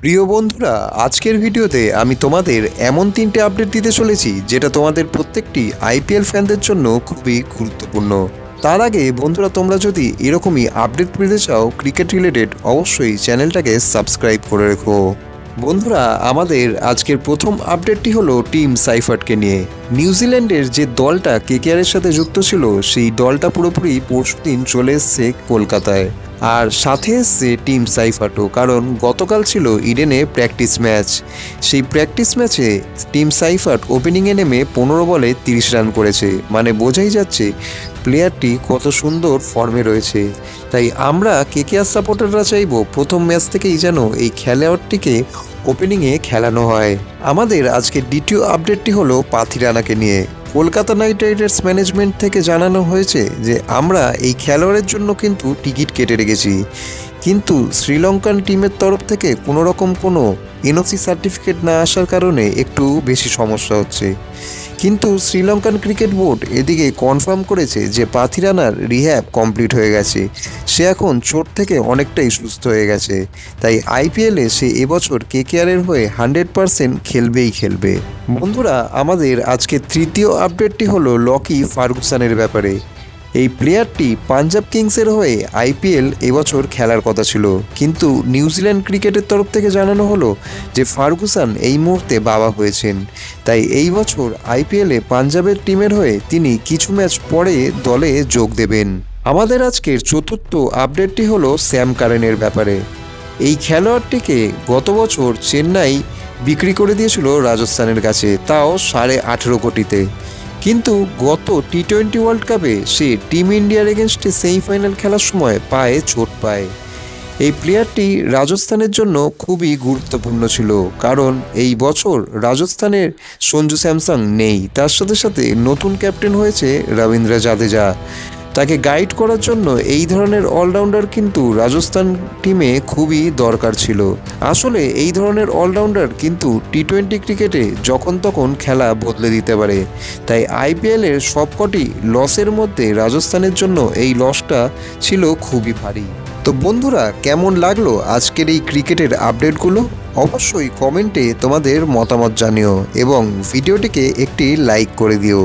প্রিয় বন্ধুরা, আজকের ভিডিওতে আমি তোমাদের এমন তিনটে আপডেট দিতে চলেছি যেটা তোমাদের প্রত্যেকটি আইপিএল ফ্যানদের জন্য খুবই গুরুত্বপূর্ণ। তার আগে বন্ধুরা, তোমরা যদি এরকমই আপডেট পেতে চাও ক্রিকেট রিলেটেড, অবশ্যই চ্যানেলটাকে সাবস্ক্রাইব করে রেখো। বন্ধুরা, আমাদের আজকের প্রথম আপডেটটি হলো টিম সাইফার্টকে নিয়ে। নিউজিল্যান্ডের যে দলটা কেকেআরের সাথে যুক্ত ছিল, সেই দলটা পুরোপুরি পরশুদিন চলে এসছে কলকাতায়। আর সাথে এসছে টিম সাইফার্টও, কারণ গতকাল ছিল ইডেনে প্র্যাকটিস ম্যাচ। সেই প্র্যাকটিস ম্যাচে টিম সাইফার্ট ওপেনিংয়ে নেমে 15 বলে 30 রান করেছে। মানে বোঝাই যাচ্ছে প্লেয়ারটি কত সুন্দর ফর্মে রয়েছে। তাই আমরা কেকেআর সাপোর্টাররা চাইব প্রথম ম্যাচ থেকেই যেন এই খেলোয়াড়টিকে ওপেনিংয়ে খেলানো হয়। আমাদের আজকের দ্বিতীয় আপডেটটি হলো পাথিরানাকে নিয়ে। কলকাতা নাইট রাইডার্স ম্যানেজমেন্ট থেকে জানানো হয়েছে যে আমরা এই খেলোয়াড়ের জন্য কিন্তু টিকিট কেটে রেখেছি, কিন্তু শ্রীলঙ্কান টিমের তরফ থেকে কোনো এনওসি সার্টিফিকেট না আসার কারণে একটু বেশি সমস্যা হচ্ছে। কিন্তু শ্রীলঙ্কান ক্রিকেট বোর্ড এদিকে কনফার্ম করেছে যে পাথিরানার রিহ্যাব কমপ্লিট হয়ে গেছে। সে এখন চোট থেকে অনেকটাই সুস্থ হয়ে গেছে। তাই আইপিএলে সে এবছর কেকেআরের হয়ে 100% খেলবে। বন্ধুরা, আমাদের আজকে তৃতীয় আপডেটটি হলো লকি ফার্গুসনের ব্যাপারে। এই প্লেয়ারটি পাঞ্জাব কিংসের হয়ে আইপিএল এবছর খেলার কথা ছিল, কিন্তু নিউজিল্যান্ড ক্রিকেটের তরফ থেকে জানানো হলো যে ফার্গুসন এই মুহূর্তে বাবা হয়েছেন। তাই এই বছর আইপিএলে পাঞ্জাবের টিমের হয়ে তিনি কিছু ম্যাচ পরে দলে যোগ দেবেন। আমাদের আজকের চতুর্থ আপডেটটি হলো স্যাম কারেনের ব্যাপারে। এই খেলোয়াড়টিকে গত বছর চেন্নাই বিক্রি করে দিয়েছিল রাজস্থানের কাছে, তাও 18.5 কোটিতে। কিন্তু গত টি20 ওয়ার্ল্ড কাপে সে টিম ইন্ডিয়ার এগেনস্টে সেমিফাইনাল খেলার সময় পায়ে চোট পায়। এই প্লেয়ারটি রাজস্থানের জন্য খুবই গুরুত্বপূর্ণ ছিল, কারণ এই বছর রাজস্থানের সঞ্জু স্যামসন নেই। তার সাথে সাথে নতুন ক্যাপ্টেন হয়েছে রবীন্দ্র জাদেজা। তাকে গাইড করার জন্য এই ধরনের অলরাউন্ডার কিন্তু রাজস্থান টিমে খুবই দরকার ছিল। আসলে এই ধরনের অলরাউন্ডার কিন্তু টি20 ক্রিকেটে যখন তখন খেলা বদলে দিতে পারে। তাই আইপিএলের সবকটি লসের মধ্যে রাজস্থানের জন্য এই লসটা ছিল খুবই ভারী। তো বন্ধুরা, কেমন লাগলো আজকের এই ক্রিকেটের আপডেটগুলো? অবশ্যই কমেন্টে তোমাদের মতামত জানিও এবং ভিডিওটিকে একটি লাইক করে দিও।